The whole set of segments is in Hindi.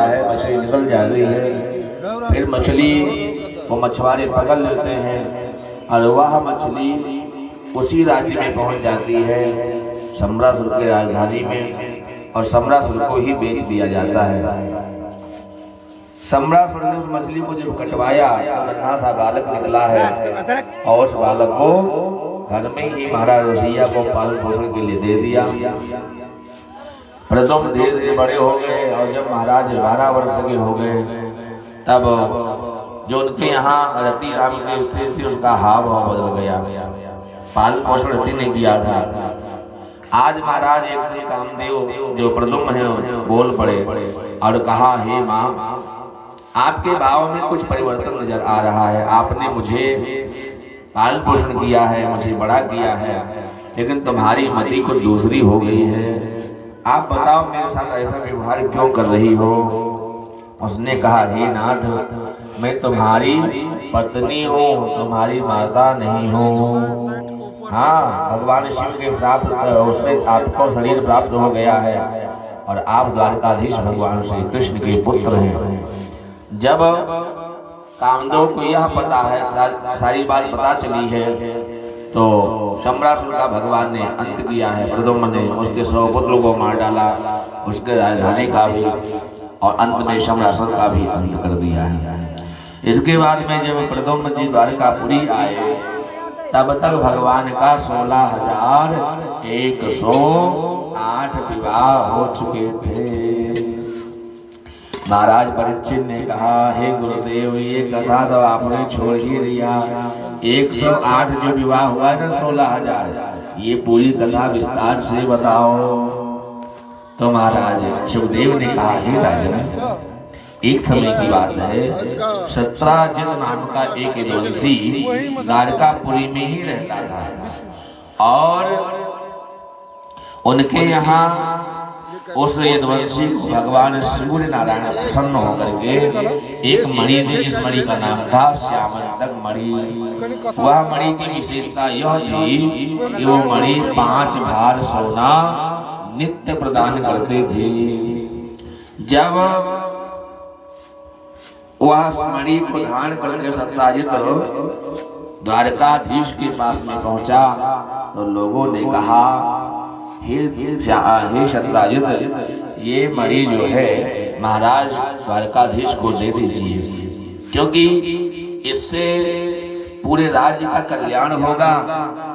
है, मछली निकल जाती है। फिर मछली वो मछुआरे पकड़ लेते हैं और वह मछली उसी राज्य में पहुंच जाती है, सम्रासुर की राजधानी में, और सम्रासुर को ही बेच दिया जाता है। सम्रासुर ने उस मछली को जब कटवाया तो नन्हा सा बालक निकला है और उस बालक को घर में ही महाराज रोसैया को पालन पोषण के लिए दे दिया। प्रदुम्न धीरे धीरे बड़े हो गए और जब महाराज 12 वर्ष के हो गए तब जो उनके यहाँ रति राम की स्त्री थी उसका हाव भाव बदल गया। पालन पोषण रति ने किया था। आज महाराज एक दिन कामदेव जो प्रदुम्न है बोल पड़े और कहा, हे माँ, आपके भाव में कुछ परिवर्तन नजर आ रहा है। आपने मुझे पालन पोषण किया है, मुझे बड़ा किया है, लेकिन तुम्हारी मति कुछ दूसरी हो गई है। आप बताओ मेरे साथ ऐसा व्यवहार क्यों कर रही हो? उसने कहा, हे नाथ, मैं तुम्हारी पत्नी हूँ, तुम्हारी माता नहीं हूँ। हाँ, भगवान शिव के श्राप उससे आपको शरीर प्राप्त हो गया है और आप द्वारकाधीश भगवान श्री कृष्ण के पुत्र हैं। जब कामदेव को यह पता है, सारी बात पता चली है, तो सम्रासुर का भगवान ने अंत किया है। प्रदुम्न ने उसके 100 पुत्रों को मार डाला, उसके राजधानी का भी, और अंत में सम्रासुर का भी अंत कर दिया है। इसके बाद में जब प्रदुम्न जी द्वारकापुरी आए तब तक भगवान का 16,108 विवाह हो चुके थे। महाराज परीक्षित ने कहा, हे गुरुदेव, ये कथा तो आपने छोड़ ही दिया। 108 जो विवाह हुआ है ना, 16,000, ये पूरी कथा विस्तार से बताओ। तो महाराज सुखदेव ने कहा, हे राजन, एक समय की बात है, सत्राजित नाम का एक यदुवंशी द्वारकापुरी में ही रहता था और उनके यहाँ उस यदुवंशी को भगवान सूर्य नारायण प्रसन्न होकर के एक मणि थी, जिस मणि का नाम था श्यामंतक मणि। वह मणि की विशेषता यह थी कि वो मणि 5 भार सोना नित्य प्रदान करते थे। जब वह मणि को धारण करके सत्राजित द्वारकाधीश के पास में पहुंचा तो लोगों ने कहा, हे सत्राजित, ये मणि जो है महाराज द्वारकाधीश को दे दीजिए, क्योंकि इससे पूरे राज्य का कल्याण होगा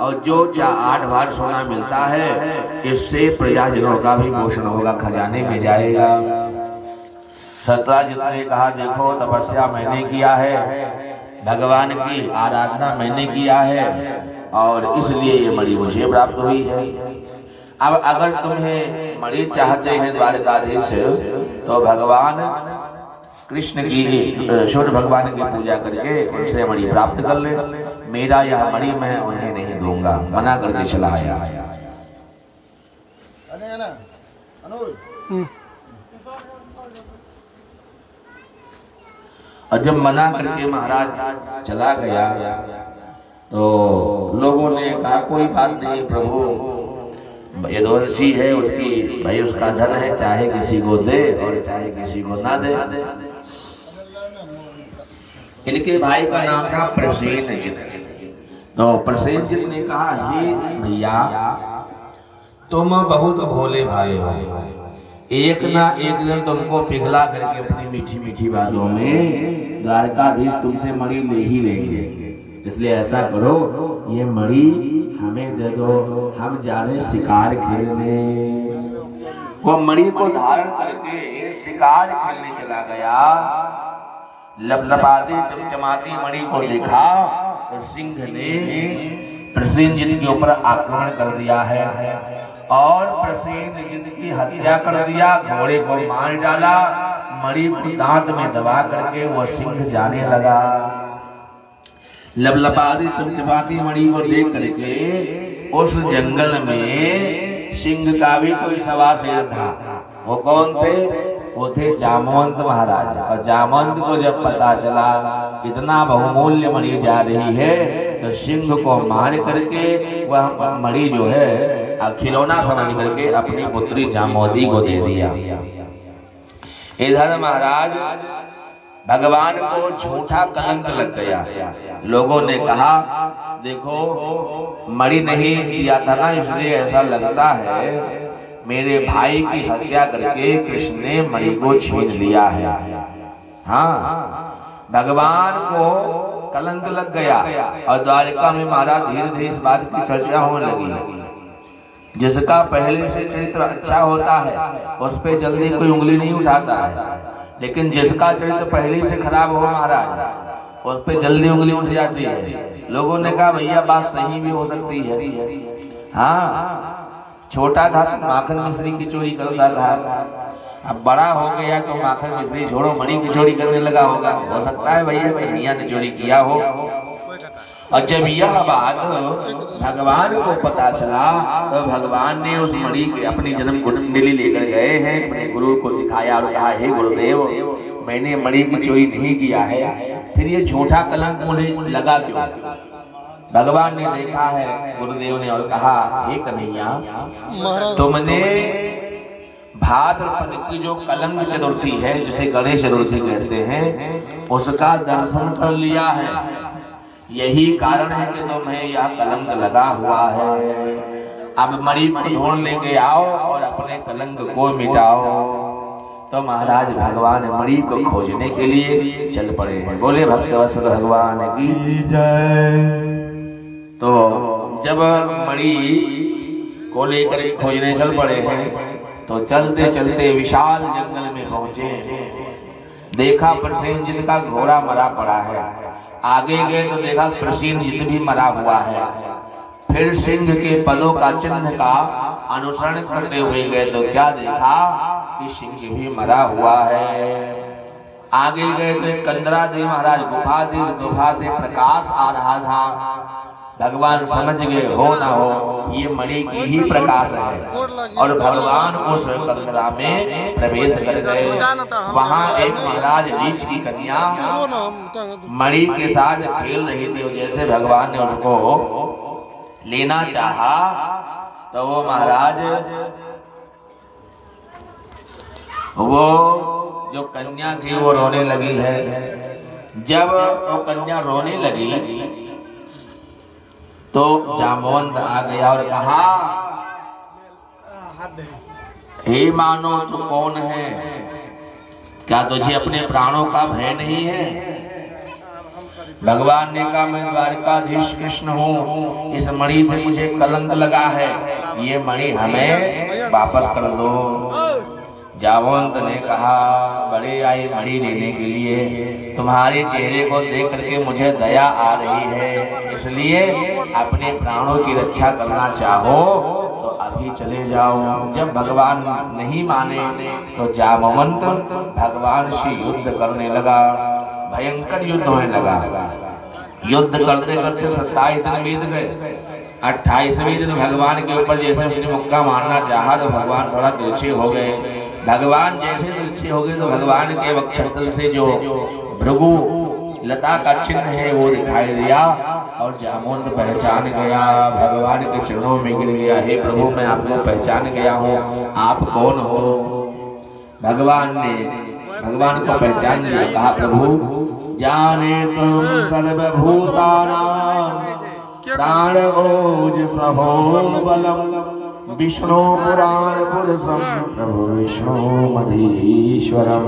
और जो 8 भार सोना मिलता है इससे प्रजाजनों का भी पोषण होगा, खजाने में जाएगा। सत्राजित ने कहा, देखो, तपस्या मैंने किया है, भगवान की आराधना मैंने किया है और इसलिए ये मणि मुझे प्राप्त हुई है। अब अगर तुम्हें मणि चाहते हैं द्वारकाधीश, तो भगवान कृष्ण की, सूर्य भगवान की पूजा करके उनसे मणि प्राप्त कर ले। मेरा यह मणि मैं उन्हें नहीं दूंगा, मना करके चला आया। और जब मना करके महाराज चला गया तो लोगों ने कहा, कोई बात नहीं प्रभु, यदुवंशी है, उसकी भाई उसका धन है, चाहे किसी को दे और चाहे किसी को ना दे। इनके भाई का नाम था प्रसेनजित। तो प्रसेनजित ने कहा, हे भैया, तुम बहुत भोले भाई हो, एक ना एक दिन तुमको पिघला करके अपनी मीठी मीठी बातों में द्वारकाधीश तुमसे मणि ले ही लेंगे। इसलिए ऐसा करो, ये मणि हमें दे दो, हम जा रहे शिकार खेलने। वो मणि को धारण करके शिकार खेलने चला गया। लपलपाती चमचमाती मणि को देखा तो सिंह ने प्रसेनजित के ऊपर आक्रमण कर दिया है और प्रसेनजित की हत्या कर दिया, घोड़े को मार डाला, मणि को दांत में दबा करके वो सिंह जाने लगा। लपलपाती चमचमाती मणि को देख करके उस जंगल में सिंह का भी कोई सवा शेर था। वो कौन थे? वो थे जामवंत महाराज। और जामवंत को जब पता चला इतना बहुमूल्य मणि जा रही है तो सिंह को मार करके वह मणि जो है खिलौना समझ करके अपनी पुत्री जामवती को दे दिया। इधर महाराज भगवान को झूठा कलंक लग गया। लोगों ने कहा देखो मणि नहीं दिया था ना, इसलिए ऐसा लगता है मेरे भाई की हत्या करके कृष्ण ने मणि को छीन लिया है। हाँ, भगवान को कलंक लग गया। और द्वारिका में महाराज धीरे धीरे इस बात की चर्चा होने लगी। जिसका पहले से चरित्र अच्छा होता है उस पे जल्दी कोई उंगली नहीं उठाता है, लेकिन जिसका चरित्र पहले से खराब हो महाराज उस पे जल्दी उंगली उठ जाती है। लोगों ने कहा भैया बात सही भी हो सकती है। हाँ, छोटा था तो माखन मिश्री की चोरी करता था, अब बड़ा हो गया तो माखन मिश्री छोड़ो मणि की चोरी करने लगा होगा। हो सकता है भैया कन्हैया ने चोरी किया हो। और जब यह बात भगवान को पता चला तो भगवान ने उस मणि के अपनी जन्म कुंडली लेकर गए हैं, अपने गुरु को दिखाया और कहा हे गुरुदेव मैंने मणि की चोरी नहीं किया है, फिर ये झूठा कलंक मुझे लगा क्यों? भगवान ने देखा है गुरुदेव ने और कहा हे कन्हैया तुमने भाद्रपद की जो कलंक चतुर्थी है जिसे गणेश चतुर्थी कहते हैं उसका दर्शन कर लिया है, यही कारण है कि तुम्हें यह कलंक लगा हुआ है। अब मणि को ढूंढ लेके आओ और अपने कलंक को मिटाओ। तो महाराज भगवान मणि को खोजने के लिए चल पड़े हैं। बोले भक्तवत्सल भगवान की जय। तो जब मणि को लेकर खोजने चल पड़े हैं तो चलते चलते विशाल जंगल में पहुंचे। देखा प्रसेनजित का घोड़ा मरा पड़ा है। आगे गए तो देखा प्रसेनजित भी मरा हुआ है। फिर सिंह के पदों का चिन्ह का अनुसरण करते हुए गए तो क्या देखा कि सिंह भी मरा हुआ है। आगे गए तो कंदरा देव महाराज गुफा थी, गुफा से प्रकाश आ रहा था। भगवान समझ गए हो ना हो ये मणि की ही प्रकाश है और भगवान उस कंदरा में प्रवेश कर गए। वहां एक महाराज रीछ की कन्या मणि के साथ खेल रही थी। जैसे भगवान ने उसको लेना चाहा तो वो महाराज वो जो कन्या थी वो रोने लगी है। जब वो कन्या रोने लगी तो जामवंत आ गया और कहा हे मानो तू कौन है? क्या तुझे अपने प्राणों का भय नहीं है? भगवान ने कहा मैं द्वारिकाधीश कृष्ण हूँ, इस मणि से मुझे कलंक लगा है, ये मणि हमें वापस कर दो। जामवंत ने कहा बड़े आए मणि लेने के लिए, तुम्हारे चेहरे को देख करके मुझे दया आ रही है, इसलिए अपने प्राणों की रक्षा करना चाहो तो अभी चले जाओ। जब भगवान नहीं माने तो जामवंत भगवान से युद्ध करने लगा। भयंकर युद्ध होने लगा। युद्ध करते करते 27 दिन बीत गए। 28वें दिन भगवान के ऊपर जैसे उसने मुक्का मारना चाहा तो भगवान थोड़ा तिरछे हो गए। भगवान जैसे तिरछे हो गए तो भगवान के वक्षस्थल से जो भृगु लता का चिन्ह है वो दिखाई दिया और जामवंत पहचान गया, भगवान के चरणों में गिर गया। हे प्रभु मैं आपको पहचान गया हूँ, आप कौन हो? भगवान ने भगवान को पहचान लिया। कहा प्रभु जाने तुम सर्वभूतानां प्राण ओज सहो बलम विष्णु पुराण पुरुषम प्रभु विष्णु मधीश्वरम।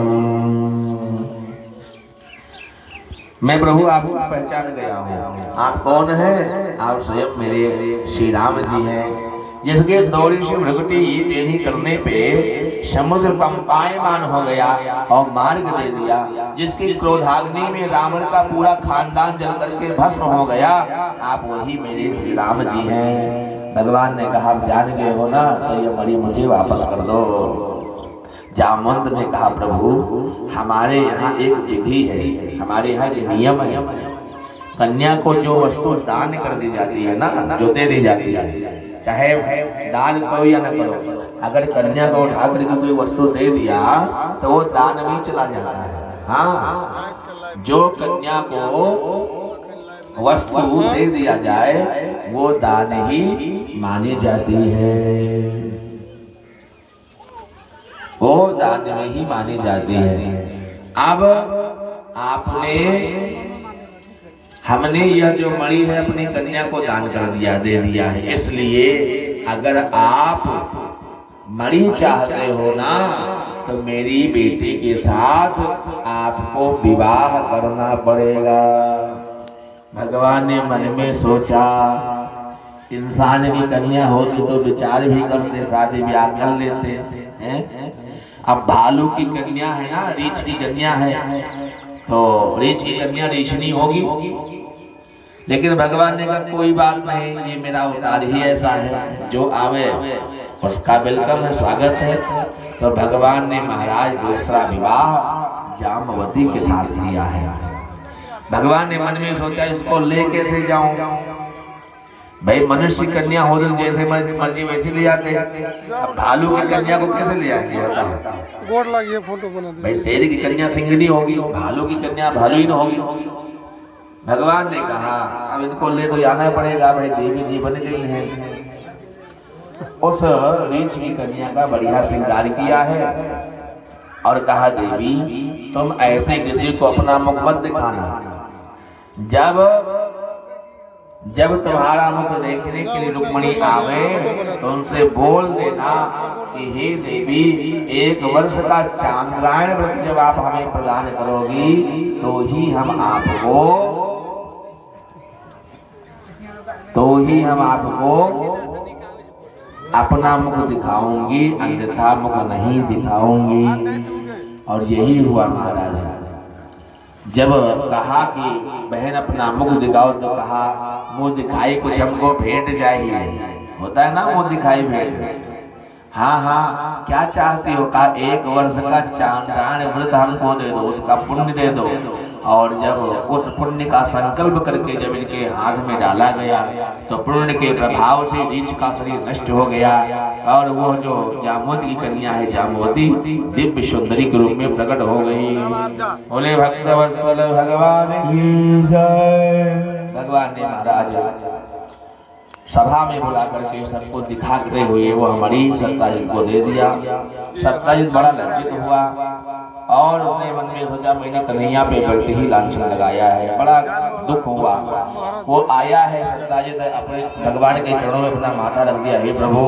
मैं प्रभु आपको पहचान गया हूँ। आप कौन हैं? आप स्वयं मेरे श्री राम जी हैं, जिसके दौड़ी से भ्रगटी टेढ़ी करने पे समुद्र कंपायमान हो गया और मार्ग दे दिया, जिसकी क्रोधाग्नि में रावण का पूरा खानदान जल करके भस्म हो गया। आप वही मेरे श्री राम जी हैं। भगवान ने कहा आप जान गए हो ना, तो ये मणि मुझे वापस कर दो। जामवंत ने कहा प्रभु हमारे यहाँ एक विधि है, हमारे यहाँ एक नियम है। कन्या को जो वस्तु दान कर दी जाती है ना, जो दे दी जाती है, चाहे दान करो या न करो, अगर कन्या को उठा करके कोई वस्तु दे दिया तो वो दान में चला जाता है। हाँ, जो कन्या को वस्तु दे दिया जाए वो दान ही मानी जाती है। वो दान में ही मानी जाती है। अब हमने यह जो मणि है अपनी कन्या को दान कर दिया, दे दिया है। इसलिए अगर आप मणि चाहते हो ना तो मेरी बेटी के साथ आपको विवाह करना पड़ेगा। भगवान ने मन में सोचा, इंसान की कन्या होती तो विचार भी करते, शादी ब्याह कर लेते हैं। अब भालू की कन्या है ना, रीछ की कन्या है, तो रीछ की कन्या रीछनी होगी। लेकिन भगवान ने कहा कोई बात नहीं, ये मेरा अवतार ही ऐसा है, जो आवे उसका वेलकम है, स्वागत है। तो भगवान ने महाराज दूसरा विवाह जामवती के साथ किया है। भगवान ने मन में सोचा इसको ले कैसे जाऊं, भाई मनुष्य कन्या हो तो जैसे मर्जी वैसे ले आते हैं, अब भालू की कन्या को कैसे ले आएंगे बताओ। गोड़ लगी फोटो बना दे। भाई शेर की कन्या सिंगनी होगी, भालू की कन्या भालू ही न होगी। भगवान ने कहा अब इनको ले तो आना पड़ेगा, भाई देवी जी बन गई है। उस रीछ की कन्या का बढ़िया श्रृंगार किया है और कहा देवी तुम ऐसे किसी को अपना मुख मत दिखाना, जब तुम्हारा मुख देखने के लिए रुक्मणी आवे तो उनसे बोल देना कि हे देवी 1 वर्ष का चांद्रायण व्रत जब आप हमें प्रदान करोगी तो ही हम आपको अपना मुख दिखाऊंगी, अन्यथा मुख नहीं दिखाऊंगी। और यही हुआ महाराज। जब कहा कि बहन अपना मुख दिखाओ तो कहा मुंह दिखाई कुछ हमको भेंट चाहिए, होता है ना मुंह दिखाई भेंट। हाँ हाँ क्या चाहती हो, कहा 1 वर्ष का चांद्रायण व्रत हमको दे दो, उसका पुण्य दे दो। और जब उस पुण्य का संकल्प करके जब इनके हाथ में डाला गया तो पुण्य के प्रभाव से रीछ का शरीर नष्ट हो गया और वो जो जामवती की कन्या है जामवती दिव्य सुंदरी के रूप में प्रकट हो गई। बोले भक्तवत्सल भगवान की जय। भगवान ने महाराज सभा में बुला करके सबको दिखाते हुए वो हमारी सत्ताजित को दे दिया। सत्ताजित बड़ा लज्जित हुआ और उसने मन में सोचा मैंने कन्हैया पे बढ़ते ही लांछन लगाया है, बड़ा दुख हुआ। वो आया है सत्ताजित अपने भगवान के चरणों में अपना माथा रख दिया, हे प्रभु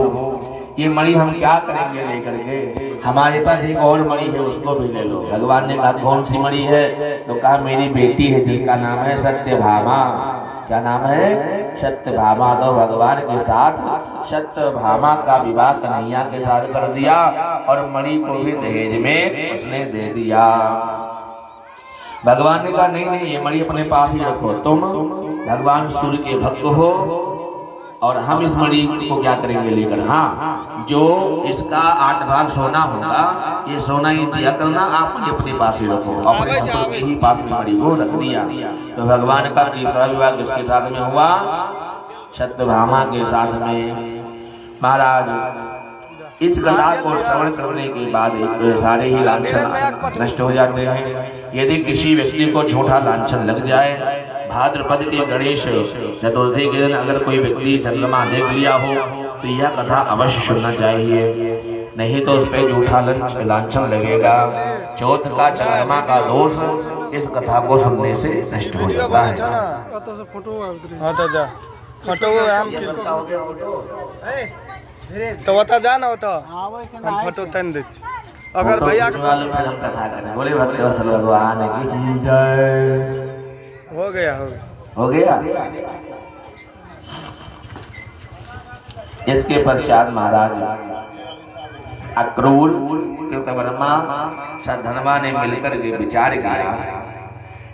ये मणि हम क्या करेंगे लेकर के, हमारे पास एक और मणि है उसको भी ले लो। भगवान ने कहा कौन सी मणि है, तो कहा मेरी बेटी है जिसका नाम है सत्यभामा। क्या नाम है, सत्यभामा। तो भगवान के साथ सत्यभामा का विवाह कन्हैया के साथ कर दिया और मणि को भी दहेज में उसने दे दिया। भगवान ने कहा नहीं ये मणि अपने पास ही रखो, तुम भगवान सूर्य के भक्त हो और हम इस मणि को क्या करेंगे लेकर, हाँ जो इसका 8 भाग सोना होगा ये सोना ही दिया करना, आप अपने पास ही रखो। अपने ससुर के ही पास में मणि को रख दिया। तो भगवान का तीसरा विवाह किसके साथ में हुआ, सत्यभामा के साथ में। महाराज इस कथा को श्रवण करने के बाद सारे ही लांछन नष्ट हो जाते हैं। यदि किसी व्यक्ति को झूठा लांछन लग जाए, भाद्रपद के गणेश चतुर्थी के दिन अगर कोई व्यक्ति चंद्रमा देख लिया हो तो यह कथा अवश्य सुनना चाहिए, नहीं तो उस पर झूठा लांछन लगेगा। चौथ का चंद्रमा का दोष इस कथा को सुनने से नष्ट हो जाता है। तो बता जाना होता हम फोटो तन दे अगर भैया हम कथा करें। बोले भक्तवत्सल भगवान की जय। हो गया इसके पश्चात महाराज अक्रूर कृतवर्मा सद्धर्मा ने मिलकर के विचार किया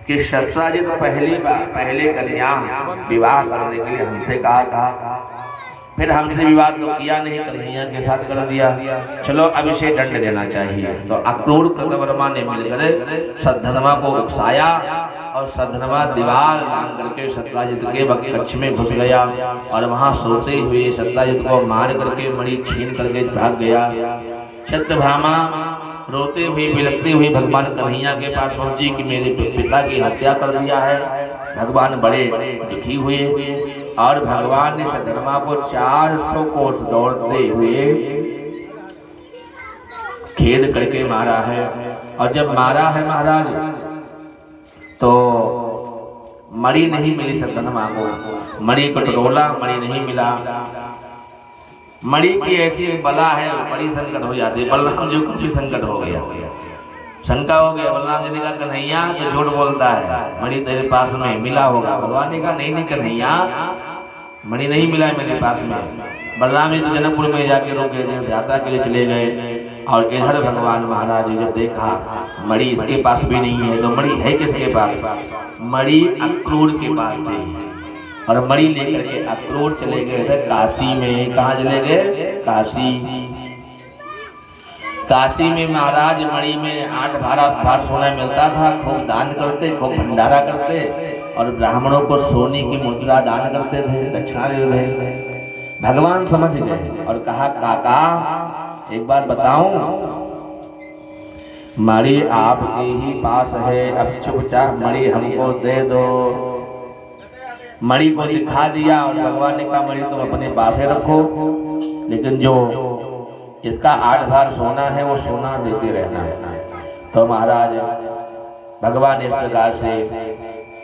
कि सत्याजित पहले कन्या विवाह करने के लिए हमसे कहा था, फिर हमसे विवाह तो किया नहीं, कन्हैया के साथ कर दिया, चलो अब इसे दंड देना चाहिए। तो अक्रूर कृतवर्मा ने मिलकर सद्धर्मा को उकसाया और सद्धर्मा दीवार लांग करके सत्याजित के कक्ष में घुस गया और वहां सोते हुए सत्याजित को मार करके मणि छीन करके भाग गया। सत्यभामा रोते हुए बिलखते हुए भगवान कन्हैया के पास पहुंची कि मेरे पिता की हत्या कर दिया है। भगवान बड़े दुखी हुए और भगवान ने सद्धर्मा को 400 कोस दौड़ते हुए खेद करके मारा है। और जब मारा है महाराज तो मणि नहीं मिली सत्तनमा को, मणि को टटोला, मणि नहीं मिला। मणि की ऐसी बला है, बड़ी संकट हो जाती है। बलराम जी को भी संकट हो गया, शंका हो गया। बलराम जी ने कहा कन्हैया तो झूठ बोलता है, मणि तेरे पास में मिला होगा। भगवान ने कहा नहीं नहीं कन्हैया, मणि नहीं मिला है मेरे पास में। बलराम जी तो जनकपुर में जाके रुके थे, यात्रा के लिए चले गए। और इधर भगवान महाराज जब देखा मणि इसके पास भी नहीं है, तो मणि है किसके पास? मणि अक्रूर के पास थे। और मणि लेकर के अक्रूर चले गए थे काशी में। कहाँ चले गए? काशी। काशी में महाराज मणि में 8 भार सोना मिलता था। खूब दान करते, खूब भंडारा करते और ब्राह्मणों को सोने की मुद्रा दान करते थे, दक्षिणा देते थे। भगवान समझ गए और कहा काका एक बात बताऊं, मणि आपके ही पास है, अब चुपचाप मणि हमको दे दो। मणि को दिखा दिया और भगवान ने कहा मणि तुम अपने पास ही रखो, लेकिन जो इसका 8 भार सोना है वो सोना देते रहना है। तो महाराज भगवान ने इस प्रकार से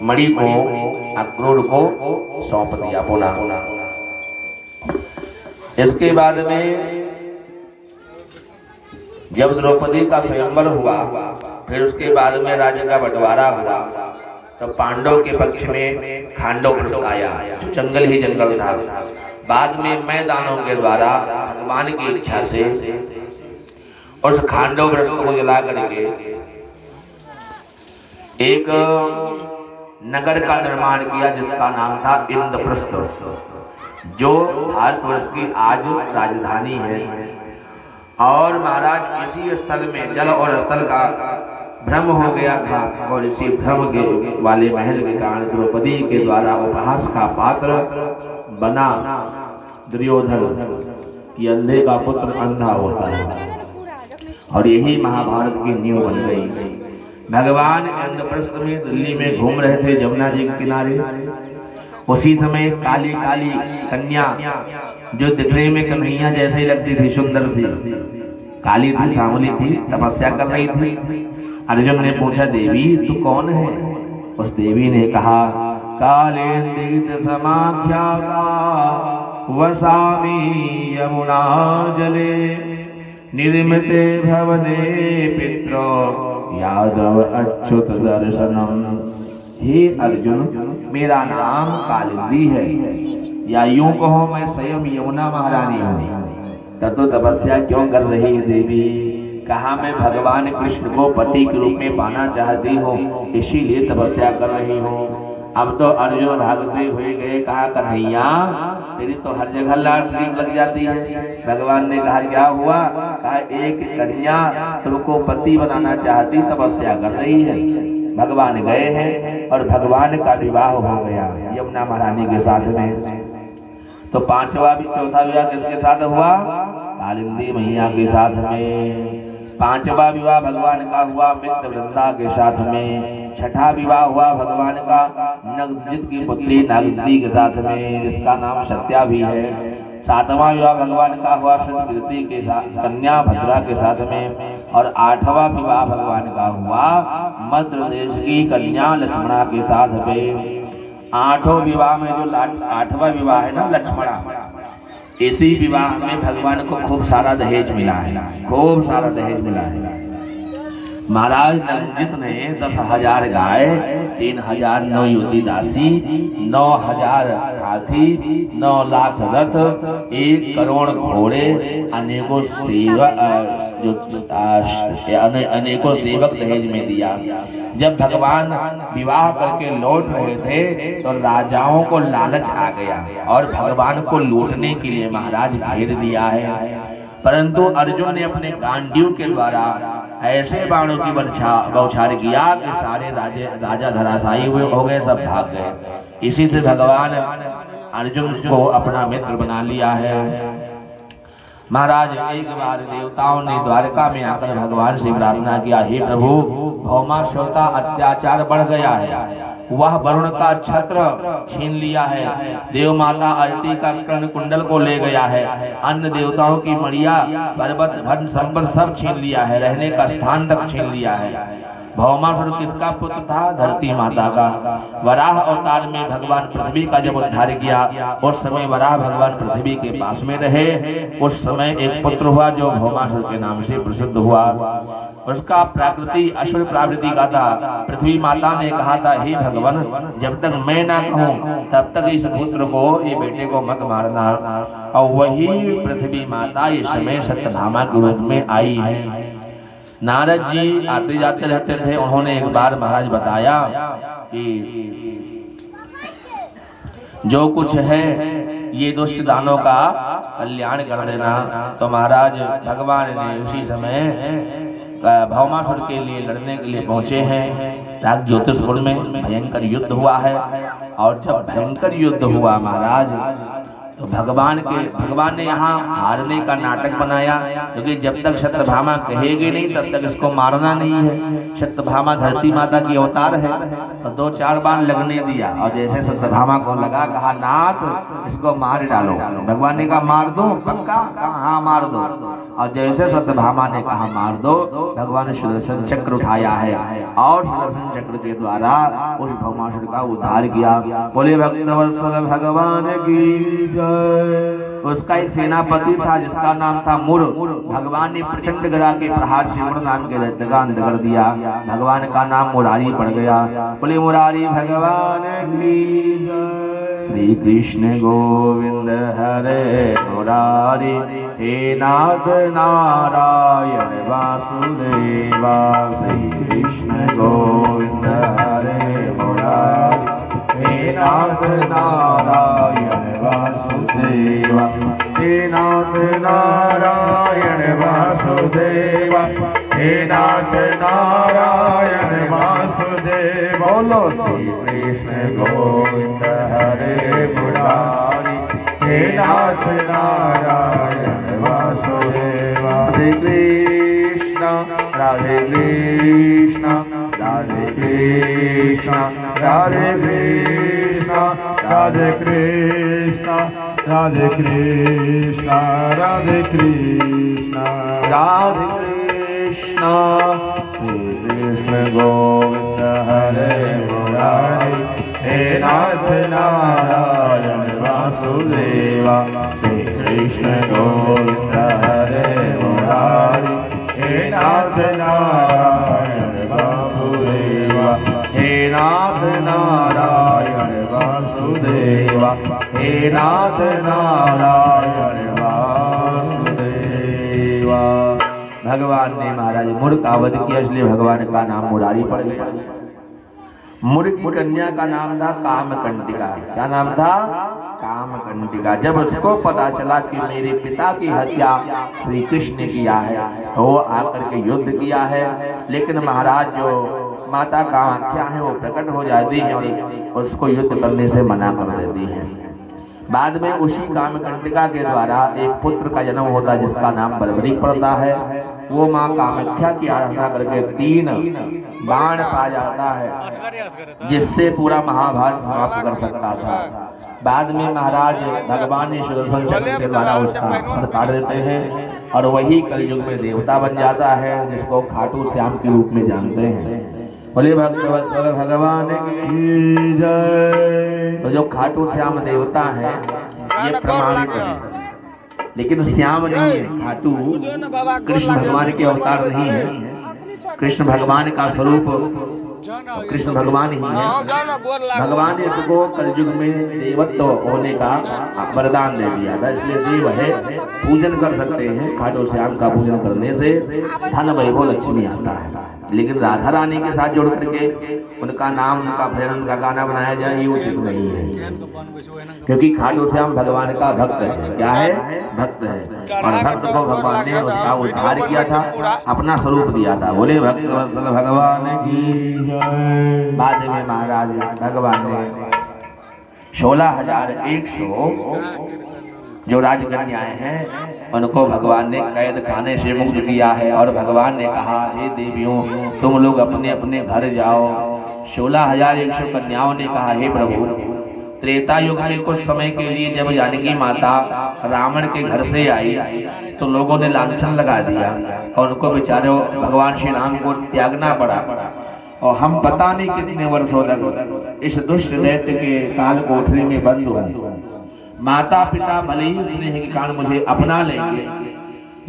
मणि को अक्रूर को सौंप दिया पुनः। इसके बाद में जब द्रौपदी का स्वयंवर हुआ, फिर उसके बाद में राज्य का बंटवारा हुआ, तो पांडव के पक्ष में खांडव प्रसव आया, जो जंगल ही जंगल था। बाद में मैदानों के द्वारा भगवान की इच्छा से उस खांडव वृक्ष को जला करके एक नगर का निर्माण किया, जिसका नाम था इंद्रप्रस्थ, जो भारतवर्ष की आज राजधानी है। और महाराज इसी स्थल में जल और स्थल का भ्रम हो गया था, और इसी भ्रम के वाले महल के कारण द्रौपदी के द्वारा उपहास का पात्र बना दुर्योधन। ये अंधे का पुत्र अंधा होता है, और यही महाभारत की नींव बन गई। भगवान इंद्रप्रस्थ में दिल्ली में घूम रहे थे जमुना जी के किनारे। उसी समय काली काली कन्या, जो दिखने में कन्हैया जैसे ही लगती थी, सुंदर सी काली थी, सांवली थी, तपस्या कर रही थी। अर्जुन ने पूछा देवी तू कौन है? उस देवी ने कहा कालेंदित समाख्याता वसामि यमुना जले निर्मिते भवने पित्रो यादव अच्युत दर्शनम। हे अर्जुन, मेरा नाम कालिंदी है, या यूं कहो मैं स्वयं यमुना महारानी हूँ। तब तो तपस्या क्यों कर रही है देवी? कहा मैं भगवान कृष्ण को पति के रूप में पाना चाहती हूँ, इसीलिए तपस्या कर रही हूँ। अब तो अर्जुन भागते हुए गए। कहा कन्हैया तेरी तो हर जगह लाड लग जाती है। भगवान ने कहा क्या हुआ? कहा एक कन्या तुमको पति बनाना चाहती, तपस्या कर रही है। भगवान गए हैं और भगवान का विवाह हो गया यमुना महारानी के साथ में। तो चौथा विवाह किसके साथ हुआ? कालिंदी मैया के साथ में। 5वां विवाह भगवान का हुआ मित्रवृंदा के साथ में। 6ठा विवाह हुआ भगवान का नगजित की पुत्री नागजती के साथ में, जिसका नाम सत्या भी है। 7वां विवाह भगवान का हुआ सतकीर्ति के साथ, कन्या भद्रा के साथ में। और 8वां विवाह भगवान का हुआ मध्य देश की कन्या लक्ष्मणा के साथ में। 8वें विवाह में जो 8वां विवाह है ना लक्ष्मणा, इसी विवाह में भगवान को खूब सारा दहेज मिला है, खूब सारा दहेज मिला है। महाराज नंजित ने 10,000 गाय, 3,000 नवयुवती दासी, 9,000 हाथी, 9 लाख रथ, 1 करोड़ घोड़े, अनेकों सेवक दहेज में दिया। जब भगवान विवाह करके लौट रहे थे तो राजाओं को लालच आ गया और भगवान को लूटने के लिए महाराज घेर लिया है। परंतु अर्जुन ने अपने गांडीव के द्वारा ऐसे बाणों की बौछार किया कि सारे राजा धराशायी हुए हो गए, सब भाग गए। इसी से भगवान अर्जुन को अपना मित्र बना लिया है। महाराज एक बार देवताओं ने द्वारका में आकर भगवान से प्रार्थना किया, हे प्रभु भौमासुरता अत्याचार बढ़ गया है, वह वरुण का छत्र छीन लिया है, देव माता अदिति का कर्ण कुंडल को ले गया है, अन्य देवताओं की मड़िया पर्वत धन संपत्ति सब छीन लिया है, रहने का स्थान तक छीन लिया है। भौमासुर किसका पुत्र था? धरती माता का। वराह अवतार में भगवान पृथ्वी का जब उद्धार किया, उस समय वराह भगवान पृथ्वी के पास में रहे। उस समय एक पुत्र हुआ जो भौमासुर के नाम से प्रसिद्ध हुआ। उसका प्राकृति असुर प्रवृत्ति का था। पृथ्वी माता ने कहा था, हे भगवान, जब तक मैं ना कहूँ तब तक इस पुत्र को, ये बेटे को मत मारना। और वही पृथ्वी माता इस समय सत्यभामा के रूप में आई है। नारद जी आते जाते रहते थे। उन्होंने एक बार महाराज बताया कि जो कुछ है ये दुष्ट दानों का कल्याण कर देना। तो महाराज भगवान ने उसी समय भौमासुर के लिए लड़ने के लिए पहुंचे हैं। राग ज्योतिषपुर में भयंकर युद्ध हुआ है। और जब भयंकर युद्ध हुआ महाराज, तो भगवान ने यहाँ हारने का नाटक बनाया, क्योंकि जब तक सत्यभामा कहेगी नहीं तब तक इसको मारना नहीं है। सत्यभामा धरती माता की अवतार है। तो 2-4 बार लगने दिया, और जैसे सत्यभामा को लगा, कहा नाथ इसको मार डालो। भगवान ने कहा मार दो, पक्का? कहा हाँ मार दो। और जैसे सत्यभामा ने कहा मार दो, भगवान ने सुदर्शन चक्र उठाया है और सुदर्शन चक्र के द्वारा उस भौमासुर का उद्धार किया। बोले भक्तवत्सल भगवान की। उसका एक सेनापति था जिसका नाम था मुर। भगवान ने प्रचंड गदा के प्रहार से मुर नाम के दैत्य का अंत कर दिया। भगवान का नाम मुरारी पड़ गया। बोले मुरारी भगवान की जय। श्री कृष्ण गोविंद हरे मुरारी, हे नाथ नारायण वासुदेवा। श्री कृष्ण गोविंद हरे मुरारी, हे नाथ नारायण वासुदेवा। हे नाथ नारायण वासुदेवा, हे नाथ नारायण वासुदेव। बोलो श्री कृष्ण गोविंद हरे मुरारी, हे नाथ नारायण वासुदेवा। हरे कृष्ण राधे कृष्ण राधे कृष्ण राधे कृष्ण राधे कृष्ण राधे कृष्ण राधे कृष्ण राधे कृष्ण। श्री कृष्ण गोविंद हरे मुरारी, हे नाथ नारायण वासुदेवा। श्री कृष्ण गोविंद हरे मुरारी, हे नाथ नारायण वासुदेवा। हे नाथ नारायण वासुदेवा, हे नाथ नारायण वासुदेवा। भगवान ने महाराज मुर का वध किया, इसलिए भगवान का नाम मुरारी पड़ गया। मुर की कन्या का नाम था कामकंटिका। क्या नाम था? कामकंटिका। जब उसको पता चला कि मेरे पिता की हत्या श्री कृष्ण ने किया है, तो वो आकर के युद्ध किया है। लेकिन महाराज जो माता कामाख्या है वो प्रकट हो जाती है और उसको युद्ध करने से मना कर देती है। बाद में उसी कामकंटिका के द्वारा एक पुत्र का जन्म होता है जिसका नाम बर्बरीक पड़ता है। वो माँ कामाख्या की आराधना करके 3 बाण पा जाता है, जिससे पूरा महाभारत समाप्त कर सकता था। बाद में महाराज भगवान ने सुदर्शन चक्र के द्वारा उसका सर काट देते हैं और वही कलयुग में देवता बन जाता है, जिसको खाटू श्याम के रूप में जानते हैं। बोले भक्तवत्सल भगवान की जय। तो जो खाटू श्याम देवता है ये प्रमाणित है, लेकिन श्याम नहीं है। खाटू कृष्ण भगवान के अवतार नहीं है। कृष्ण भगवान का स्वरूप कृष्ण भगवान ही है। भगवान ने इसको कलयुग में देवत्व होने का वरदान दे दिया था, इसलिए देव है, पूजन कर सकते हैं। खाटू श्याम का पूजन करने से धन वैभव लक्ष्मी आता है। लेकिन राधा रानी के साथ जोड़ करके उनका नाम, उनका भजन, उनका गाना बनाया जाए, ये उचित नहीं है, क्योंकि खाटू श्याम भगवान का भक्त है। क्या है? भक्त है। और भक्त को भगवान ने उसका उद्धार किया था, अपना स्वरूप दिया था। बोले भक्तवत्सल भगवान की जय। बाद में महाराज भगवान ने 16,100 जो राजकन्याएं हैं उनको भगवान ने कैद खाने से मुक्त किया है। और भगवान ने कहा, हे देवियों, तुम लोग अपने अपने घर जाओ, 16,100 कन्याओं ने कहा, हे प्रभु, त्रेता युग में कुछ समय के लिए जब जानकी माता रावण के घर से आई तो लोगों ने लांछन लगा दिया और उनको बेचारे भगवान श्री राम को त्यागना पड़ा। और हम पता नहीं कितने वर्षों तक इस दुष्ट दैत्य के काल कोठरी में बंद हुए। माता पिता भले ही स्नेह के कारण मुझे अपना लेंगे,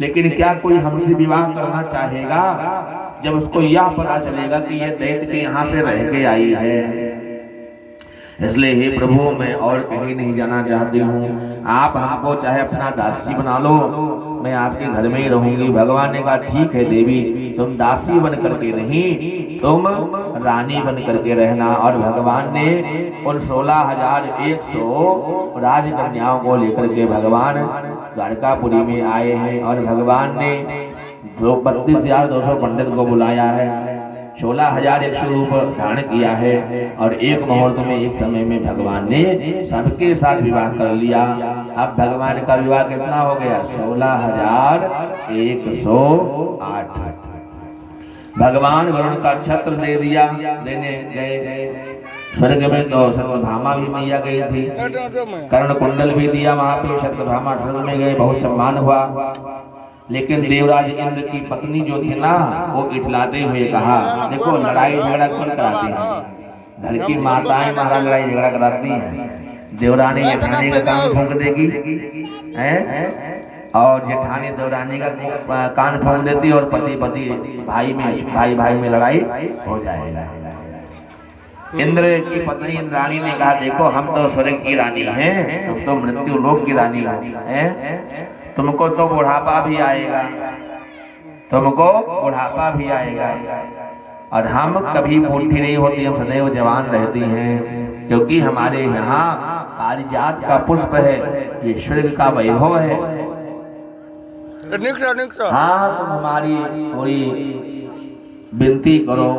लेकिन क्या कोई हमसे विवाह करना चाहेगा जब उसको यह पता चलेगा कि यह दैत्य के यहाँ से रह के आई है। इसलिए हे प्रभु, मैं और कहीं नहीं जाना चाहती हूँ, आप हमको चाहे अपना दासी बना लो, मैं आपके घर में ही रहूंगी। भगवान ने कहा, ठीक है देवी, तुम दासी बन करके नहीं, तुम रानी बन करके रहना। और भगवान ने उन 16,100 राजकन्याओं को लेकर के भगवान द्वारकापुरी में आए हैं और भगवान ने 32,200 पंडित को बुलाया है, 16,100 रूप धारण किया है और एक मुहूर्त में, एक समय में भगवान ने सबके साथ विवाह कर लिया। अब भगवान का विवाह कितना हो गया? 16,108। भगवान वरुण का छत्र दे दिया, देने गए स्वर्ग में तो सत्यभामा भी मैया गई थी, कर्ण कुंडल भी दिया वहां पे, सत्यभामा स्वर्ग में गए, बहुत सम्मान हुआ। लेकिन देवराज इंद्र की पत्नी जो थी ना, वो इठलाते हुए कहा, देखो लड़ाई झगड़ा कौन कराती है? घर की माताएं महाराज लड़ाई झगड़ा कराती हैं। देवरानी जेठानी का कान फूंक देगी हैं, और जेठानी देवरानी का कान फूंक देती और पति पति भाई में लड़ाई हो जाएगा। इंद्र की पत्नी इंद्राणी ने कहा, देखो हम तो स्वर्ग की रानी हैं, तुम तो मृत्यु लोक की रानी हैं, तुमको तो बुढ़ापा भी आएगा, तुमको बुढ़ापा भी आएगा, और हम कभी बूढ़ी नहीं होती, हम सदैव जवान रहती हैं, क्योंकि हमारे यहाँ पारिजात का पुष्प है, ये स्वर्ग का वैभव है। हाँ, तुम हमारी थोड़ी विनती करो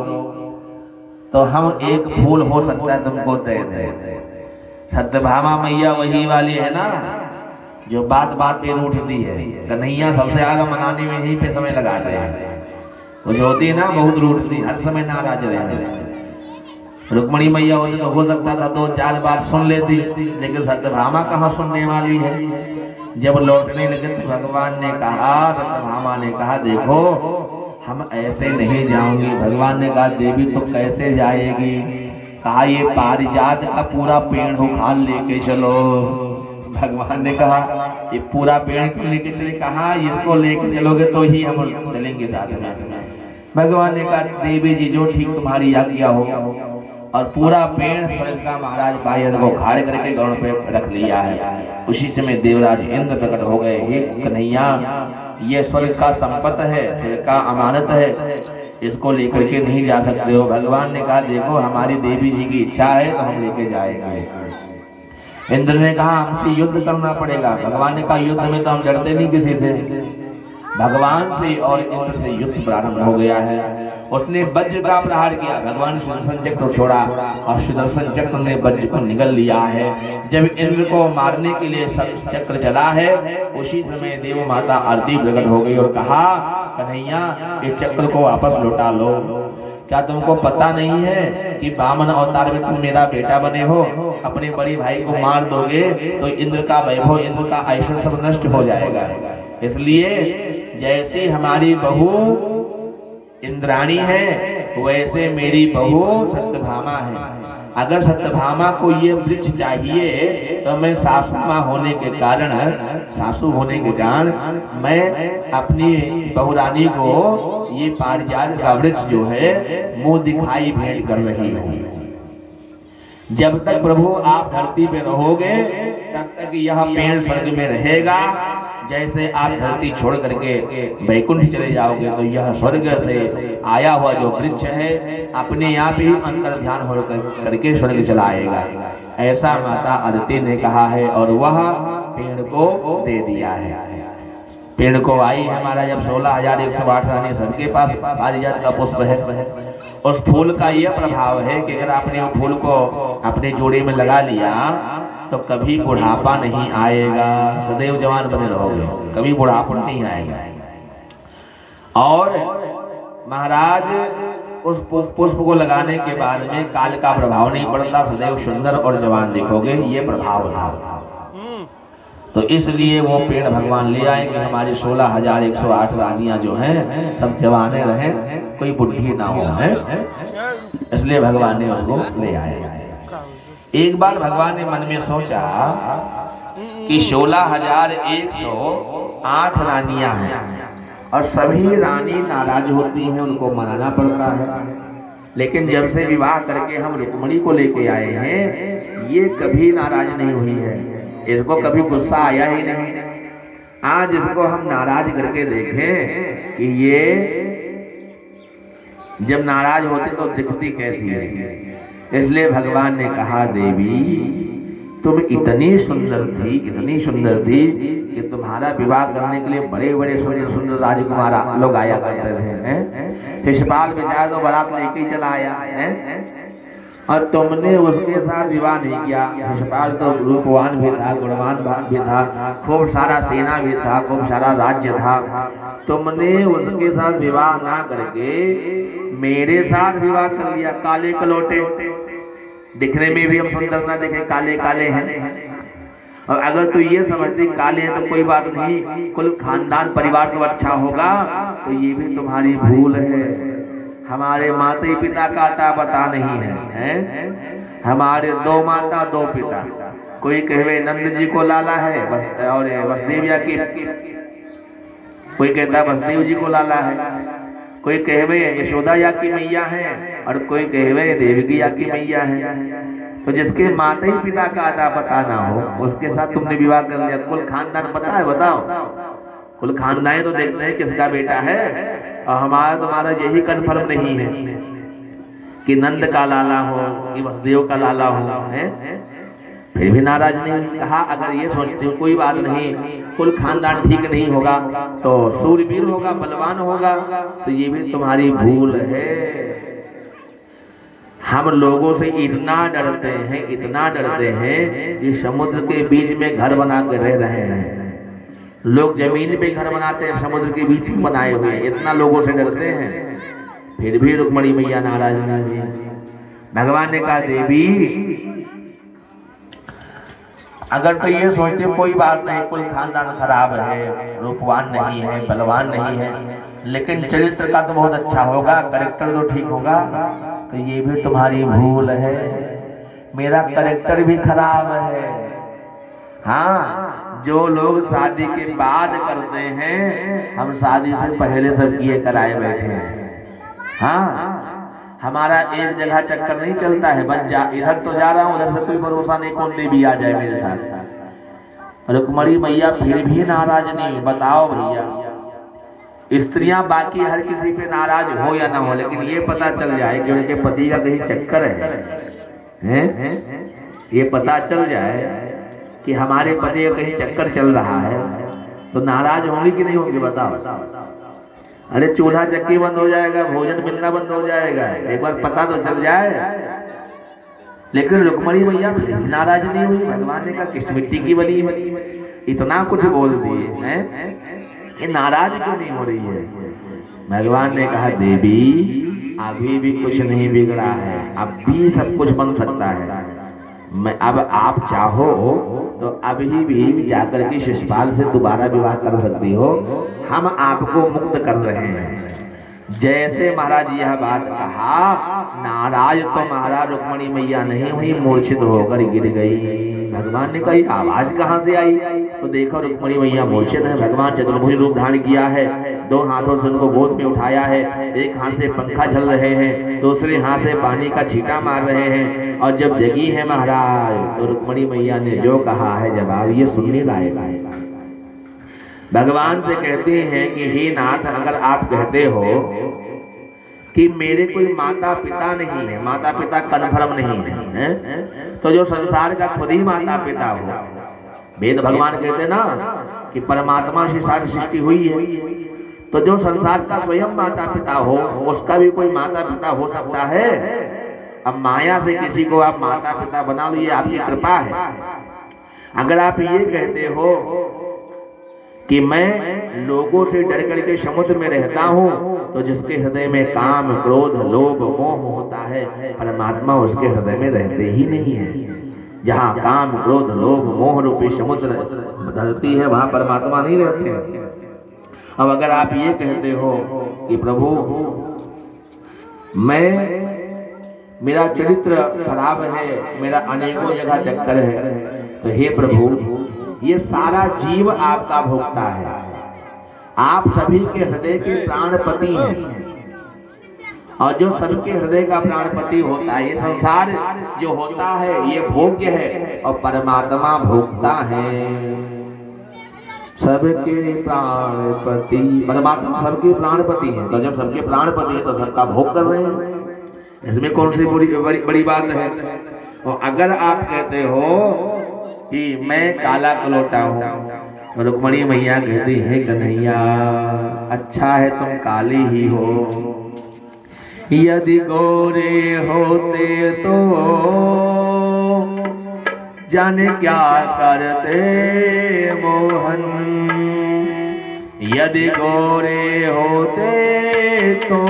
तो हम एक फूल हो सकता है तुमको दे दे। सत्यभामा मैया वही वाली है ना जो बात बात पे रूठती है। कन्हैया सबसे आगे मनाने में यहीं पे समय लगाते हैं। वो जो होती है ना बहुत रूठती, हर समय नाराज रहती है। रुक्मणी मैया होती तो हो सकता था 2-4 बार सुन लेती, लेकिन सत्यभामा कहाँ सुनने वाली है। जब लौटने लगे तो भगवान ने कहा, सत्यभामा ने कहा, देखो हम ऐसे नहीं जाऊंगी। भगवान ने कहा, देवी तो कैसे जाएगी? कहा, ये पारिजात का पूरा पेड़ उखाड़ लेके चलो। भगवान ने कहा, ये पूरा पेड़ क्यों लेके चले? कहा, इसको लेके चलोगे तो ही हम चलेंगे साथ में। भगवान ने कहा, देवी जी जो ठीक तुम्हारी आज्ञा हो। और पूरा पेड़ स्वर्ग का महाराज बाह्य को उखाड़ करके गरुड़ पे रख लिया है। उसी समय देवराज इंद्र प्रकट हो गए, हे कन्हैया, ये स्वर्ग का संपत है, स्वर्ग का अमानत है, इसको लेकर के नहीं जा सकते हो। भगवान ने कहा, देखो हमारी देवी जी की इच्छा है तो हम लेके जाएंगे। इंद्र ने कहा, हमसे युद्ध करना पड़ेगा। भगवान ने कहा, युद्ध में तो हम लड़ते नहीं किसी से। भगवान से और इंद्र से युद्ध प्रारंभ हो गया है। उसने वज्र का प्रहार किया, भगवान सुदर्शन चक्र छोड़ा और सुदर्शन चक्र ने वज्र को निगल लिया है। जब इंद्र को मारने के लिए चक्र चला है, उसी समय देव माता आरती प्रकट हो गई और कहा, कन्हैया इस चक्र को वापस लौटा लो। क्या तुमको पता नहीं है कि वामन अवतार में तुम मेरा बेटा बने हो? अपने बड़े भाई को मार दोगे तो इंद्र का वैभव, इंद्र का ऐश्वर्य सब नष्ट हो जाएगा। इसलिए जैसी हमारी बहू इंद्राणी है, वैसे मेरी बहू सत्यभामा है। अगर सत्यभामा को ये वृक्ष चाहिए तो मैं सासू होने के कारण मैं अपनी बहुरानी को ये पारिजात का वृक्ष जो है मुंह दिखाई भेंट कर रही हूँ। जब तक प्रभु आप धरती पे रहोगे तब तक यह पेड़ स्वर्ग में रहेगा। जैसे आप धरती छोड़ करके वैकुंठ चले जाओगे तो यह स्वर्ग से आया हुआ जो वृक्ष है अपने आप ही अंतर ध्यान हो करके स्वर्ग चला आएगा। ऐसा माता अदिति ने कहा है और वह पेड़ को दे दिया है। पेड़ को आई हमारा जब 16,108 रानी सबके पास पारिजात का पुष्प है। उस फूल का यह प्रभाव है कि अगर आपने उस फूल को अपने जोड़े में लगा लिया तो कभी बुढ़ापा नहीं आएगा, सदैव जवान बने रहोगे, कभी बुढ़ापा नहीं आएगा। और महाराज उस पुष्प को लगाने के बाद में काल का प्रभाव नहीं पड़ता, सदैव सुंदर और जवान दिखोगे, ये प्रभाव था। तो इसलिए वो पेड़ भगवान ले आए कि हमारी 16,108 रानियां जो हैं सब जवाने रहें, कोई बुढ़ी ना हो है, इसलिए भगवान ने उसको ले आए। एक बार भगवान ने मन में सोचा कि 16,108 रानियां हैं और सभी रानी नाराज होती हैं, उनको मनाना पड़ता है। लेकिन जब से विवाह करके हम रुक्मिणी को लेके आए हैं, ये कभी नाराज नहीं हुई है, इसको कभी गुस्सा आया ही नहीं। आज इसको हम नाराज करके देखें कि ये जब नाराज होती तो दिखती कैसी है। इसलिए भगवान ने कहा, देवी तुम इतनी सुंदर थी, इतनी सुंदर थी कि तुम्हारा विवाह करने के लिए बड़े बड़े सुंदर सुंदर राजकुमार लोग आया करते थे। शिशुपाल बेचारा तो बारात लेके ही चला आया है, और तुमने उसके साथ विवाह नहीं किया। शिशुपाल तो रूपवान भी था, गुणवान भी था, खूब सारा सेना भी था, खूब सारा राज्य था। तुमने उसके साथ विवाह ना करके मेरे साथ विवाह कर लिया। काले कलोटे, दिखने में भी हम सुंदर ना दिखे, काले काले हैं। और अगर तू ये समझती काले हैं तो कोई बात नहीं, कुल खानदान परिवार तो अच्छा होगा, तो ये भी तुम्हारी भूल है। हमारे माता पिता का आता पता नहीं है, हमारे 2 माता 2 पिता। कोई कहे नंद जी को लाला है और वसुदेविया की, कोई कहता वसुदेव जी को लाला है, कोई कहवे यशोदा या की मैया है और कोई कहवे देवकी या की मैया है। तो जिसके माता ही पिता का आता पता ना हो, उसके साथ तुमने विवाह कर लिया। कुल खानदान पता है? बताओ। कुल खानदान तो देखते हैं किसका बेटा है, और हमारा तुम्हारा यही कन्फर्म नहीं है कि नंद का लाला हो कि वसुदेव का लाला हो, है? फिर भी नाराज नहीं। कहा अगर ये सोचते हो कोई बात नहीं, कुल खानदान ठीक नहीं होगा तो सूरवीर होगा, बलवान होगा, तो ये भी तुम्हारी भूल है। हम लोगों से इतना डरते हैं, इतना डरते हैं कि समुद्र के बीच में घर बना कर रह रहे हैं। लोग जमीन पे घर बनाते हैं, समुद्र के बीच में बनाए हुए हैं, इतना लोगों से डरते हैं। फिर भी रुक्मिणी मैया नाराज नहीं हुई। भगवान ने कहा, देवी अगर तो ये सोचते कोई बात नहीं, कोई खानदान खराब है, रूपवान नहीं है, बलवान नहीं है, लेकिन चरित्र का तो बहुत अच्छा होगा, कैरेक्टर तो ठीक होगा, तो ये भी तुम्हारी भूल है। मेरा कैरेक्टर भी खराब है। हाँ, जो लोग शादी के बाद करते हैं, हम शादी से पहले सब किए कराए बैठे हैं। हाँ, हमारा एक जगह चक्कर नहीं चलता है, बस जा इधर तो जा रहा हूँ, उधर से कोई भरोसा नहीं कौन देवी आ जाए मेरे साथ। रुक्मिणी मैया फिर भी नाराज नहीं। बताओ भैया, स्त्रियां बाकी हर किसी पे नाराज हो या ना हो, लेकिन ये पता चल जाए कि उनके पति का कहीं चक्कर है? ये पता चल जाए कि हमारे पति का कहीं चक्कर चल रहा है, तो नाराज होंगे कि नहीं होंगे? बताओ। अरे चूल्हा चक्की बंद हो जाएगा, भोजन मिलना बंद हो जाएगा, एक बार पता तो चल जाए। लेकिन रुक्मिणी मैया फिर भी नाराज नहीं हुई। भगवान ने कहा किस मिट्टी की बनी है, इतना कुछ बोल दिए हैं, ये नाराज क्यों नहीं हो रही है? भगवान ने कहा, देवी अभी भी कुछ नहीं बिगड़ा है, अब भी सब कुछ बन सकता है। मैं अब आप चाहो तो अभी भी जाकर के शिशुपाल से दोबारा विवाह कर सकती हो, हम आपको मुक्त कर रहे हैं। जैसे महाराज यह बात कहा, नाराज तो महाराज रुक्मिणी मैया नहीं हुई, मूर्छित होकर गिर गई। भगवान ने कही आवाज कहाँ से आई? तो देखो रुक्मिणी मैया मूर्छित है। भगवान चतुर्भुज रूप धारण किया है, 2 हाथों से उनको गोद में उठाया है, एक हाथ से पंखा झल रहे हैं, दूसरे हाथ से पानी का छींटा मार रहे हैं। और जब जगी है महाराज, तो रुक्मिणी मैया ने जो कहा है जवाब ये सुनने लायक है। भगवान से कहते हैं कि हे नाथ, अगर आप कहते हो कि मेरे कोई माता पिता नहीं है, माता पिता कन्फर्म नहीं है, तो जो संसार का खुद ही माता पिता हो, वेद भगवान कहते ना कि परमात्मा से सारी सृष्टि हुई है, तो जो संसार का स्वयं माता पिता हो, उसका भी कोई माता पिता हो सकता है। अब माया से किसी को आप माता पिता बना लो, ये आपकी कृपा है। अगर आप ये कहते हो कि मैं लोगों से डर करके समुद्र में रहता हूँ, तो जिसके हृदय में काम, क्रोध, लोभ, मोह होता है, परमात्मा उसके हृदय में रहते ही नहीं है। जहाँ काम, क्रोध, लोभ, मोह रूपी समुद्र धरती है, वहां परमात्मा नहीं रहते हैं। अब अगर आप ये कहते हो कि प्रभु मेरा चरित्र खराब है, मेरा अनेकों जगह चक्कर है, तो हे प्रभु ये सारा जीव आपका भोक्ता है, आप सभी के हृदय के प्राणपति हैं, और जो सबके हृदय का प्राणपति होता है, ये संसार जो होता है ये भोग्य है और परमात्मा भोक्ता है। सबके प्राणपति, परमात्मा सबके प्राणपति है, तो जब सबके प्राणपति है तो सबका भोग कर रहे हैं, इसमें कौन सी बड़ी बात है। और अगर आप कहते हो कि मैं काला कलोटा हूँ, रुक्मणी मैया कहती है कन्हैया अच्छा है तुम काली ही हो, यदि गोरे होते तो जाने क्या करते मोहन, यदि गोरे होते तो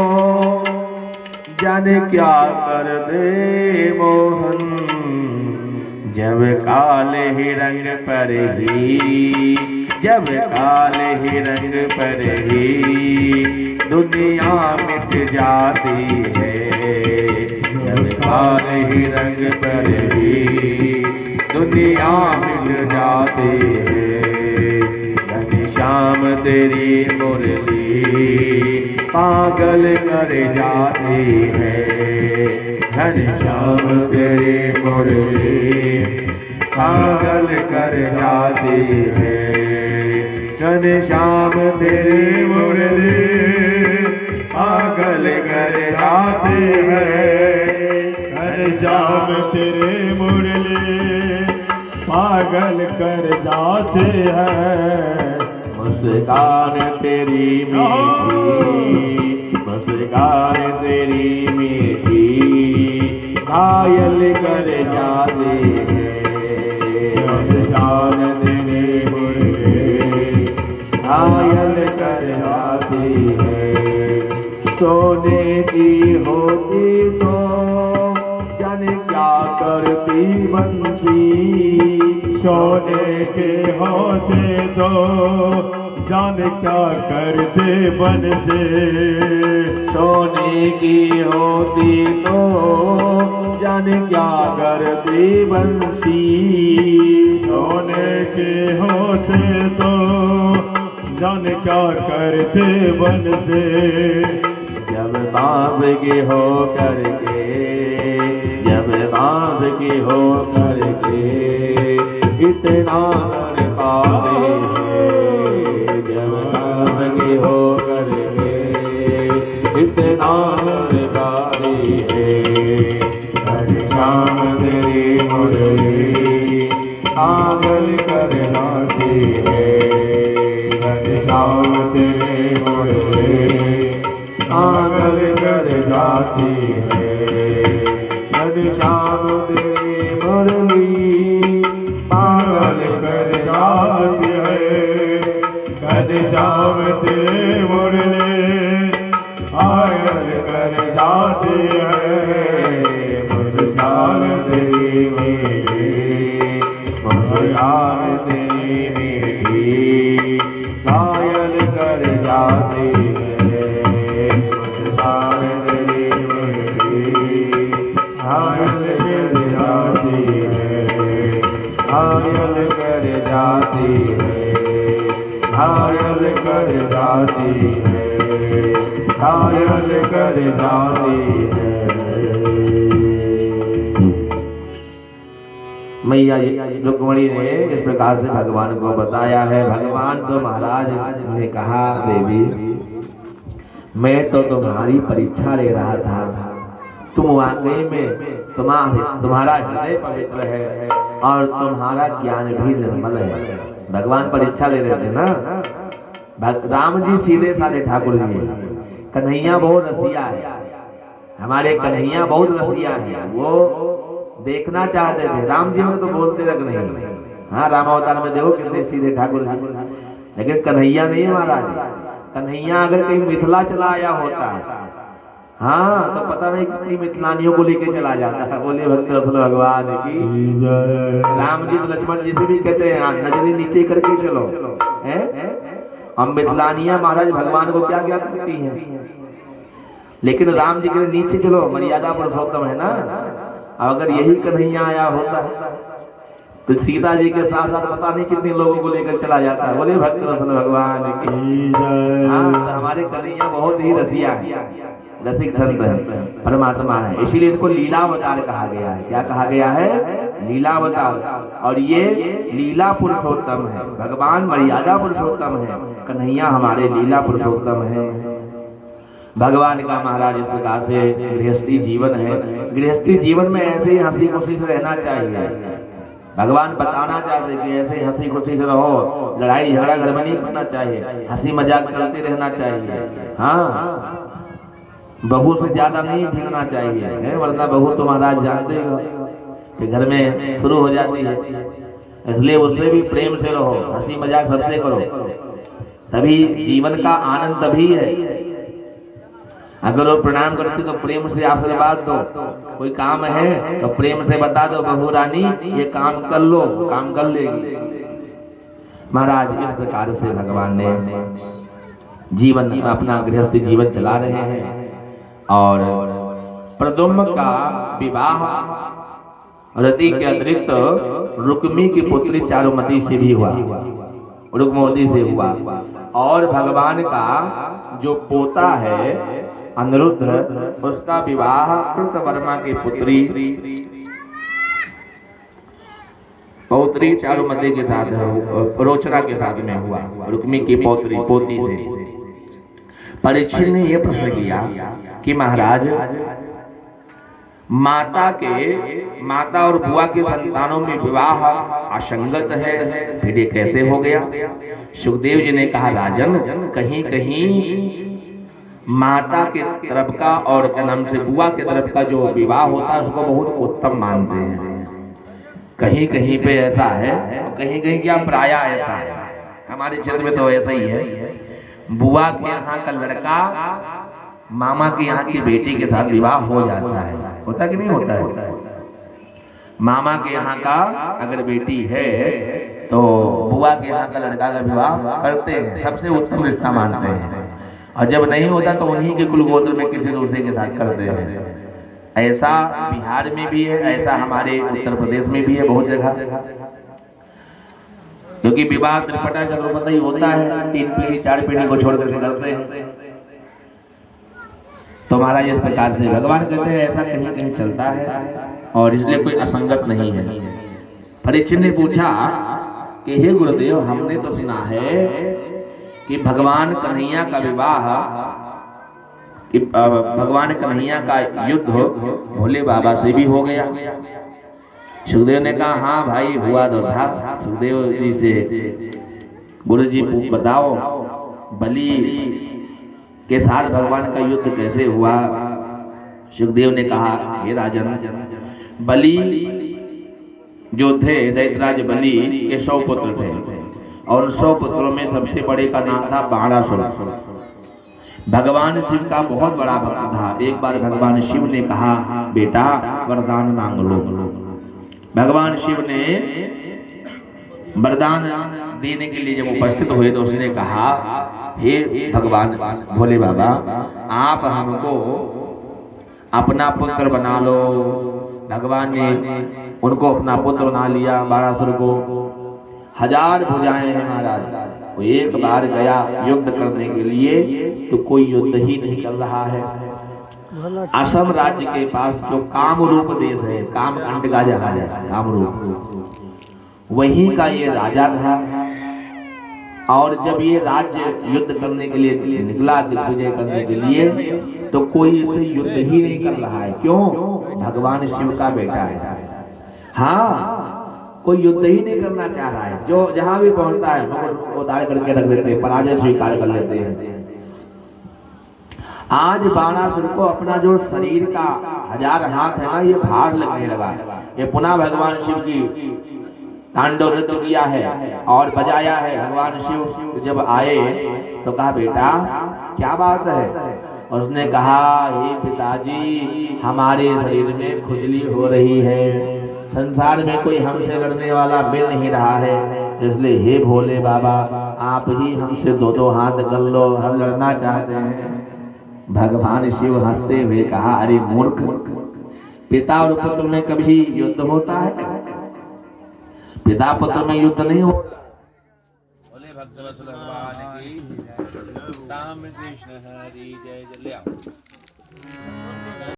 जाने क्या करते मोहन, जब काले ही रंग पर ही, जब काले ही रंग पर ही दुनिया मिट जाती है, जब काले ही रंग पर ही दुनिया मिट जाती है। घनश्याम तेरी मुरली पागल कर जाती है, घनश्याम तेरी मुरली पागल कर जाती है, घनश्याम तेरी मुरली पागल कर जाती है, घनश्याम तेरे मुरली पागल कर जाते हैं। मुस्कान तेरी मीठी, मुस्कान तेरी मीठी घायल कर जाते हैं, मुस्कान तेरी मुरली घायल कर जाती है। सोने की होती तो जाने क्या करती बंसी, सोने के होते तो जाने क्या करते बन से, सोने की होती तो जाने क्या करती बंसी, सोने के होते तो जाने क्या करते बन से। जब बाप के हो करके, जब बाप के हो करके इतना कर पाते हैं, जब बाप के हो करके इतना कर पाते हैं। घनश्याम तेरी मुरली पागल कर जाती है, घनश्याम तेरी मुरली पागल कर जाती है, घनश्याम तेरी मुरली पागल कर जाती है, घनश्याम तेरी मुरली पागल कर जाती है। मुस्कान तेरी मीठी, मुस्कान तेरी मीठी घायल कर जाती है, मुस्कान तेरी मीठी घायल कर जाती है, घायल कर जाती है, घायल कर जाती है, घायल कर जाती है। मैया रुक्मणी ने इस प्रकार से भगवान को बताया है। भगवान तो महाराज ने कहा देवी मैं तो तुम्हारी परीक्षा ले रहा था, तुम वाकई में तुम्हारा हृदय पवित्र है और तुम्हारा ज्ञान भी निर्मल है। भगवान परीक्षा ले रहे थे ना। राम जी सीधे साधे ठाकुर जी, कन्हैया बहुत रसिया है, हमारे कन्हैया बहुत रसिया है, वो देखना चाहते थे। राम जी में तो बोलते तक नहीं। हाँ रामावतार में देखो कितने सीधे ठाकुर जी। लेकिन कन्हैया नहीं महाराज। कन्हैया अगर कहीं मिथिला चला आया होता, हाँ, तो पता नहीं कितनी मिथिलानियों को लेके चला जाता है। बोले भक्त असल भगवान की जय। राम जी तो लक्ष्मण जी से भी कहते हैं नजरें नीचे करके चलो, हैं? हम मिथिलानियां महाराज भगवान को क्या क्या करती हैं, लेकिन राम जी के नीचे चलो, मर्यादा पुरुषोत्तम है ना। अगर यही कन्हैया आया होता तो सीता जी के साथ साथ पता नहीं कितने लोगों को लेकर चला जाता। बोले भक्त रसल भगवान की। हाँ, तो हमारे कन्हैया बहुत ही रसिया है, रसिक संत है, परमात्मा है, इसीलिए इनको लीलावतार कहा गया है। क्या कहा गया है? लीलावतार। और ये लीला पुरुषोत्तम है, भगवान मर्यादा पुरुषोत्तम है, कन्हैया हमारे लीला पुरुषोत्तम है। भगवान का महाराज इस प्रकार से गृहस्थी जीवन है। गृहस्थी जीवन में ऐसे ही हंसी खुशी से रहना चाहिए। भगवान बताना चाहते कि ऐसे ही हंसी खुशी से रहो, लड़ाई झगड़ा घर में नहीं करना चाहिए, हंसी मजाक चलते रहना चाहिए। हाँ, बहू से ज्यादा नहीं भिड़ना चाहिए है, वरना बहू तो महाराज जानते हो कि घर में शुरू हो जाती है। इसलिए उससे भी प्रेम से रहो, हंसी मजाक सबसे करो, तभी जीवन का आनंद तभी है। अगर वो प्रणाम करती तो प्रेम से आशीर्वाद दो, कोई काम है तो प्रेम से बता दो, बहू रानी ये काम कर लो, काम कर लेगी। महाराज इस प्रकार से भगवान ने जीवन में अपना गृहस्थी जीवन चला रहे हैं। और प्रद्युम्न का विवाह रति के अतिरिक्त रुक्मी की पुत्री चारुमती से भी हुआ, रुक्मोदी से हुआ। और भगवान का जो पोता है अनिरुद्ध, उसका विवाह कृतवर्मा की पुत्री पौत्री चारुमती के साथ, रोचना के साथ में हुआ, रुक्मी की पोती से। परीक्षित ने यह प्रश्न किया कि महाराज माता और बुआ के संतानों में विवाह असंगत है, फिर ये कैसे हो गया? सुखदेव जी ने कहा, राजन, कहीं कहीं माता के तरफ का और क्या नाम से बुआ के तरफ का जो विवाह होता है उसको बहुत उत्तम मानते हैं। कहीं कहीं पे ऐसा है, कहीं कहीं क्या प्राय ऐसा है। हमारे क्षेत्र में तो ऐसा ही है, बुआ के यहाँ का लड़का मामा के यहाँ की बेटी के साथ विवाह हो जाता है। होता कि नहीं होता है? मामा के यहाँ का अगर बेटी है तो बुआ के यहाँ का लड़का का विवाह करते हैं, सबसे उत्तम रिश्ता मानते हैं। और जब नहीं होता तो उन्हीं के कुलगोत्र में किसी दूसरे के साथ करते हैं। ऐसा बिहार में भी है, ऐसा हमारे उत्तर प्रदेश में भी है बहुत जगह, क्योंकि विवाह त्रिपटा चतुर्पटा ही होता है, 3 पीढ़ी 4 पीढ़ी को छोड़ करके करते हैं। तो महाराज इस प्रकार से भगवान कहते हैं ऐसा कहीं कहीं चलता है और इसलिए कोई असंगत नहीं है। परीक्षित ने पूछा कि हे गुरुदेव, हमने तो सुना है कि भगवान कन्हैया का विवाह, कि भगवान कन्हैया का युद्ध भोले बाबा से भी हो गया। सुखदेव ने कहा, हाँ भाई हुआ तो था। सुखदेव जी से गुरु जी बताओ, बलि के साथ भगवान का युद्ध कैसे हुआ? सुखदेव ने कहा, हे राजन, बलि जो थे दैत्यराज बलि के 100 पुत्र थे और 100 पुत्रों में सबसे बड़े का नाम था बाणासुर। भगवान शिव का बहुत बड़ा भक्त था। एक बार भगवान शिव ने कहा, बेटा वरदान मांग लो। भगवान शिव ने वरदान देने के लिए जब उपस्थित हुए तो उसने कहा, हे भगवान भोले बाबा, आप हमको अपना पुत्र बना लो। भगवान ने उनको अपना पुत्र बना लिया, बाणासुर को। 1000 भुजाएं हैं महाराज, वो एक बार गया युद्ध करने के लिए तो कोई युद्ध ही नहीं कर रहा है। असम राज्य के पास जो कामरूप देश है, कामकंड का जगह है कामरूप, वहीं का ये राजा था। और जब ये राज्य युद्ध करने के लिए निकला, दिग्विजय करने के लिए, तो कोई इसे युद्ध ही नहीं कर रहा है। क्यों? भगवान शिव का बेटा है। हाँ, कोई युद्ध ही नहीं करना चाह रहा है। जो जहां भी पहुंचता है वो उतार करके रख देते हैं, पराजय स्वीकार कर लेते हैं। आज बाणासुर को अपना जो शरीर का 1000 हाथ है ना, ये भार लगने लगा। ये पुनः भगवान शिव की तांडव नृत्य किया है और बजाया है। भगवान शिव जब आए तो कहा बेटा क्या बात है? उसने कहा हे पिताजी हमारे शरीर में खुजली हो रही है, संसार में कोई हमसे लड़ने वाला मिल नहीं रहा है, इसलिए हे भोले बाबा आप ही हमसे दो दो हाथ कर लो, हम लड़ना चाहते हैं। भगवान शिव हंसते हुए कहा अरे मूर्ख, पिता और पुत्र में कभी युद्ध होता है? पिता पुत्र में युद्ध नहीं होता। बोले भक्तवत्सल भगवान की राम कृष्ण हरि जय जय।